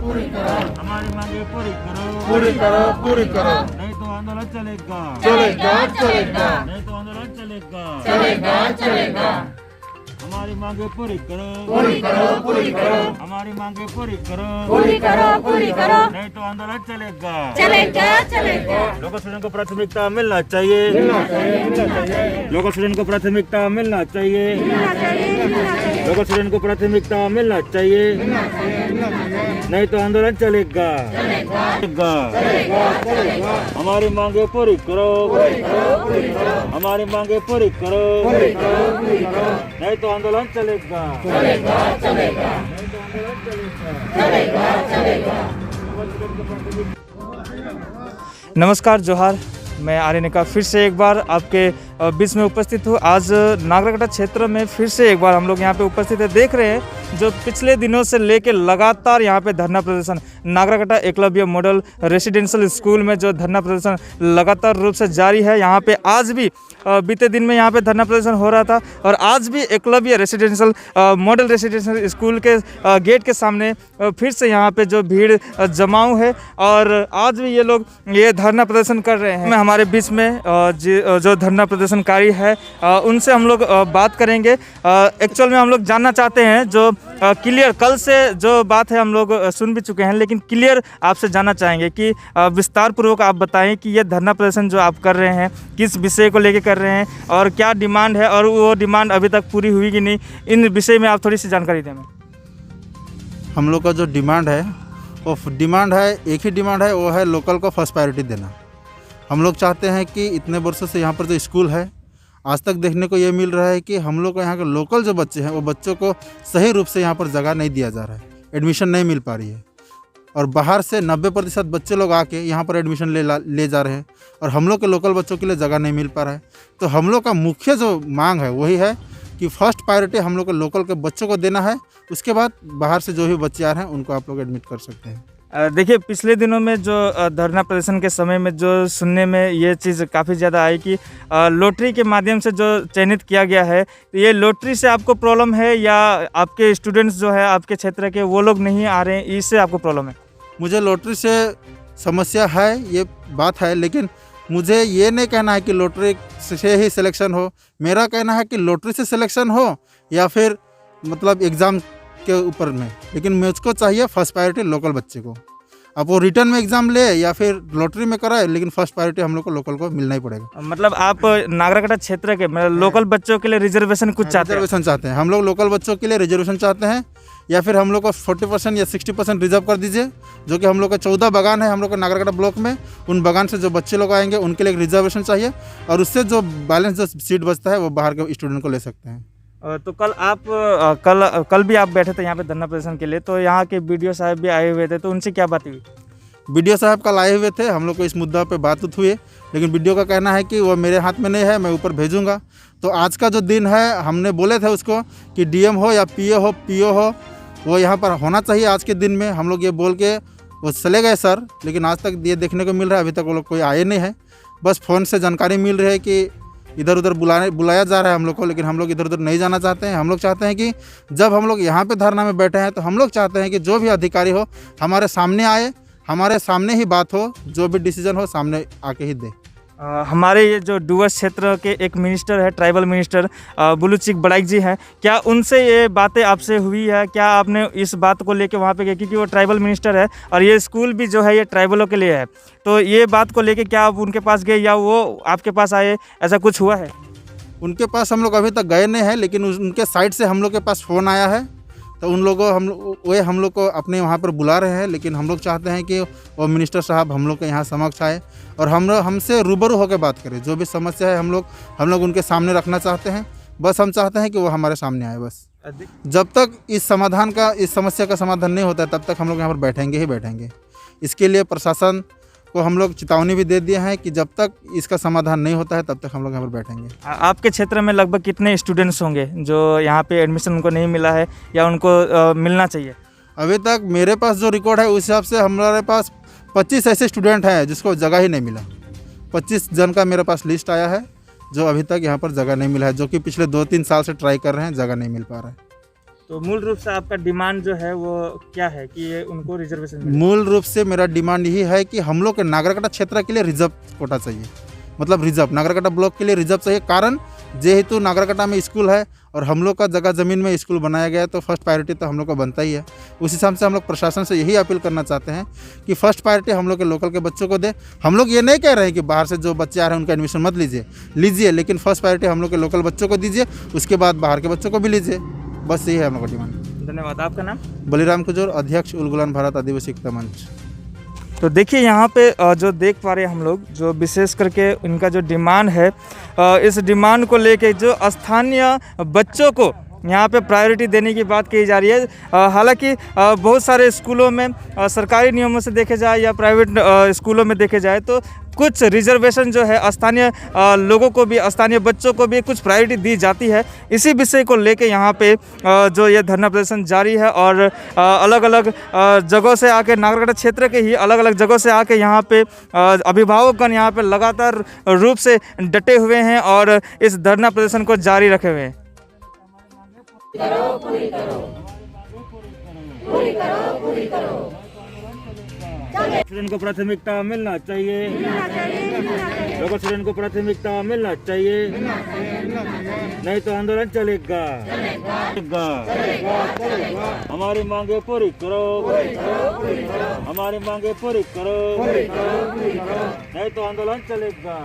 पूरी करो, हमारी मांगे पूरी करो, पूरी करो, पूरी करो, नहीं तो आंदोलन चलेगा, चलेगा, चलेगा, नहीं तो आंदोलन चलेगा, चलेगा, चलेगा, हमारी मांगे पूरी करो, पूरी करो, पूरी करो, हमारी मांगे पूरी करो, पूरी करो, पूरी करो, नहीं तो आंदोलन चलेगा। चलेगा, चलेगा। लोकल स्टूडेंट को प्राथमिकता मिलना चाहिए, मिलना चाहिए, मिलना चाहिए, लोकल स्टूडेंट को प्राथमिकता मिलना चाहिए, मिलना चाहिए, मिलना चाहिए। लोकल स्टूडेंट को प्राथमिकता मिलना चाहिए, मिलना चाहिए, मिलना चाहिए, नहीं तो आंदोलन चलेगा, चलेगा, चलेगा, हमारी मांगे पूरी करो, पूरी करो, हमारी मांगे पूरी करो, पूरी करो, पूरी करो, नहीं तो आंदोलन चलेगा, चलेगा, चलेगा, नहीं तो आंदोलन चलेगा। चलेगा, चलेगा। नमस्कार, जोहार। मैं आर्यनिका फिर से एक बार आपके बीच में उपस्थित हूँ। आज नागरकटा क्षेत्र में फिर से एक बार हम लोग यहाँ पे उपस्थित है। देख रहे हैं जो पिछले दिनों से लेके लगातार यहाँ पे धरना प्रदर्शन, Nagrakata Eklavya model residential school में जो धरना प्रदर्शन लगातार रूप से जारी है। यहाँ पे आज भी बीते दिन में यहाँ पे धरना प्रदर्शन हो रहा था और आज भी Eklavya residential model residential school के गेट के सामने फिर से यहाँ पे जो भीड़ जमाव है और आज भी ये लोग ये धरना प्रदर्शन कर रहे हैं। हमारे बीच में जो धरना प्रदर्शनकारी है उनसे हम लोग बात करेंगे। एक्चुअल में हम लोग जानना चाहते हैं जो क्लियर, कल से जो बात है हम लोग सुन भी चुके हैं, लेकिन क्लियर आपसे जानना चाहेंगे कि विस्तार पूर्वक आप बताएं कि ये धरना प्रदर्शन जो आप कर रहे हैं किस विषय को लेके कर रहे हैं और क्या डिमांड है और वो डिमांड अभी तक पूरी हुई कि नहीं, इन विषय में आप थोड़ी सी जानकारी दें। हम लोग का जो डिमांड है वो डिमांड है, एक ही डिमांड है, वो है लोकल को फर्स्ट प्रायोरिटी देना। हम लोग चाहते हैं कि इतने वर्षों से यहाँ पर जो स्कूल है आज तक देखने को ये मिल रहा है कि हम लोग को यहाँ के लोकल जो बच्चे हैं वो बच्चों को सही रूप से यहाँ पर जगह नहीं दिया जा रहा है, एडमिशन नहीं मिल पा रही है और बाहर से 90% बच्चे लोग आके यहाँ पर एडमिशन ले जा रहे हैं और हम लोग के लोकल बच्चों के लिए जगह नहीं मिल पा रहा है। तो हम लोग का मुख्य जो मांग है वही है कि फर्स्ट प्रायोरिटी हम लोग के लोकल के बच्चों को देना है, उसके बाद बाहर से जो भी बच्चे आ रहे हैं उनको आप लोग एडमिट कर सकते हैं। देखिए, पिछले दिनों में जो धरना प्रदर्शन के समय में जो सुनने में ये चीज़ काफ़ी ज़्यादा आई कि लॉटरी के माध्यम से जो चयनित किया गया है, तो ये लॉटरी से आपको प्रॉब्लम है या आपके स्टूडेंट्स जो है आपके क्षेत्र के वो लोग नहीं आ रहे हैं, इससे आपको प्रॉब्लम है? मुझे लॉटरी से समस्या है, ये बात है, लेकिन मुझे ये नहीं कहना है कि लॉटरी से ही सिलेक्शन हो। मेरा कहना है कि लॉटरी से सिलेक्शन हो या फिर मतलब एग्ज़ाम के ऊपर में, लेकिन मुझको चाहिए फर्स्ट प्रायोरिटी लोकल बच्चे को। अब वो रिटर्न में एग्जाम ले या फिर लॉटरी में कराए, लेकिन फर्स्ट प्रायोरिटी हम लोग को लोकल को मिलना ही पड़ेगा। मतलब आप नागरकटा क्षेत्र के मतलब लोकल बच्चों के लिए रिजर्वेशन कुछ चाहते हैं? रिजर्वेशन चाहते हैं हम लोग, लोकल बच्चों के लिए रिजर्वेशन चाहते हैं या फिर हम लोग को 40% या 60% रिजर्व कर दीजिए। जो कि हम लोग का 14 बागान है हम लोग का नागरकटा ब्लॉक में, उन बागान से जो बच्चे लोग आएंगे उनके लिए एक रिजर्वेशन चाहिए और उससे जो बैलेंस जो सीट बचता है वो बाहर के स्टूडेंट को ले सकते हैं। तो कल भी आप बैठे थे यहाँ पे धरना प्रदर्शन के लिए, तो यहाँ के BDO साहब भी आए हुए थे, तो उनसे क्या बात हुई? BDO साहब कल आए हुए थे, हम लोग को इस मुद्दा पे बात हुई है, लेकिन BDO का कहना है कि वो मेरे हाथ में नहीं है, मैं ऊपर भेजूंगा। तो आज का जो दिन है हमने बोले थे उसको कि DM हो या PO हो वो यहाँ पर होना चाहिए आज के दिन में। हम लोग ये बोल के वो चले गए सर, लेकिन आज तक ये देखने को मिल रहा है अभी तक वो लोग कोई आए नहीं है। बस फ़ोन से जानकारी मिल रही है कि इधर उधर बुलाया जा रहा है हम लोग को, लेकिन हम लोग इधर उधर नहीं जाना चाहते हैं। हम लोग चाहते हैं कि जब हम लोग यहाँ पे धरना में बैठे हैं तो हम लोग चाहते हैं कि जो भी अधिकारी हो हमारे सामने आए, हमारे सामने ही बात हो, जो भी डिसीजन हो सामने आके ही दे। हमारे ये जो डुवर्स क्षेत्र के एक मिनिस्टर है, ट्राइबल मिनिस्टर बुलूचिक बड़ाइक जी हैं, क्या उनसे ये बातें आपसे हुई है? क्या आपने इस बात को लेके वहाँ पे गए, क्योंकि वो ट्राइबल मिनिस्टर है और ये स्कूल भी जो है ये ट्राइबलों के लिए है, तो ये बात को लेके क्या आप उनके पास गए या वो आपके पास आए, ऐसा कुछ हुआ है? उनके पास हम लोग अभी तक गए नहीं हैं, लेकिन उनके साइड से हम लोग के पास फ़ोन आया है, तो उन लोगों हम लोग को अपने वहाँ पर बुला रहे हैं। लेकिन हम लोग चाहते हैं कि वो मिनिस्टर साहब हम लोग के यहाँ समक्ष आए और हमसे रूबरू होकर बात करें। जो भी समस्या है हम लोग उनके सामने रखना चाहते हैं। बस हम चाहते हैं कि वो हमारे सामने आए। बस जब तक इस समस्या का समाधान नहीं होता है तब तक हम लोग यहाँ पर बैठेंगे ही बैठेंगे। इसके लिए प्रशासन को हम लोग चेतावनी भी दे दिए हैं कि जब तक इसका समाधान नहीं होता है तब तक हम लोग यहाँ पर बैठेंगे। आपके क्षेत्र में लगभग कितने स्टूडेंट्स होंगे जो यहाँ पे एडमिशन उनको नहीं मिला है या उनको मिलना चाहिए? अभी तक मेरे पास जो रिकॉर्ड है उस हिसाब से हमारे पास 25 ऐसे स्टूडेंट हैं जिसको जगह ही नहीं मिला। 25 जन का मेरे पास लिस्ट आया है जो अभी तक यहाँ पर जगह नहीं मिला है, जो कि पिछले 2-3 साल से ट्राई कर रहे हैं, जगह नहीं मिल पा रहा है। तो मूल रूप से आपका डिमांड जो है वो क्या है कि ये उनको रिजर्वेशन मिले? मूल रूप से मेरा डिमांड यही है कि हम लोग के नागरकटा क्षेत्र के लिए रिजर्व कोटा चाहिए, मतलब रिजर्व नागरकटा ब्लॉक के लिए रिजर्व चाहिए। कारण जेहेतु नागरकटा में स्कूल है और हम लोग का जगह ज़मीन में स्कूल बनाया गया है, तो फर्स्ट प्रायोरिटी तो हम लोग का बनता ही है। उस हिसाब से हम लोग प्रशासन से यही अपील करना चाहते हैं कि फर्स्ट प्रायोरिटी हम लोग के लोकल के बच्चों को दे। हम लोग ये नहीं कह रहे हैं कि बाहर से जो बच्चे आ रहे हैं उनका एडमिशन मत लीजिए, लेकिन फर्स्ट प्रायोरिटी हम लोग के लोकल बच्चों को दीजिए, उसके बाद बाहर के बच्चों को भी लीजिए। बस यही है हम लोग का डिमांड। धन्यवाद। आपका नाम? बलिराम कुजूर, अध्यक्ष उलगुलान भारत आदिवासी एकता मंच। तो देखिए यहाँ पे जो देख पा रहे हैं हम लोग, जो विशेष करके इनका जो डिमांड है, इस डिमांड को लेके जो स्थानीय बच्चों को यहाँ पे प्रायोरिटी देने की बात कही जा रही है। हालांकि बहुत सारे स्कूलों में सरकारी नियमों से देखे जाए या प्राइवेट स्कूलों में देखे जाए तो कुछ रिजर्वेशन जो है स्थानीय लोगों को भी, स्थानीय बच्चों को भी कुछ प्रायोरिटी दी जाती है। इसी विषय को लेके यहाँ पे जो ये धरना प्रदर्शन जारी है और अलग अलग जगहों से आके, नागरकटा क्षेत्र के ही अलग अलग जगहों से आके यहाँ पे अभिभावकगण यहाँ पे लगातार रूप से डटे हुए हैं और इस धरना प्रदर्शन को जारी रखे हुए हैं। स्टूडेंट को प्राथमिकता मिलना चाहिए, लोकल स्टूडेंट को प्राथमिकता मिलना चाहिए, नहीं तो आंदोलन चलेगा। हमारी मांगे पूरी करो, हमारी मांगे पूरी करो, नहीं तो आंदोलन चलेगा।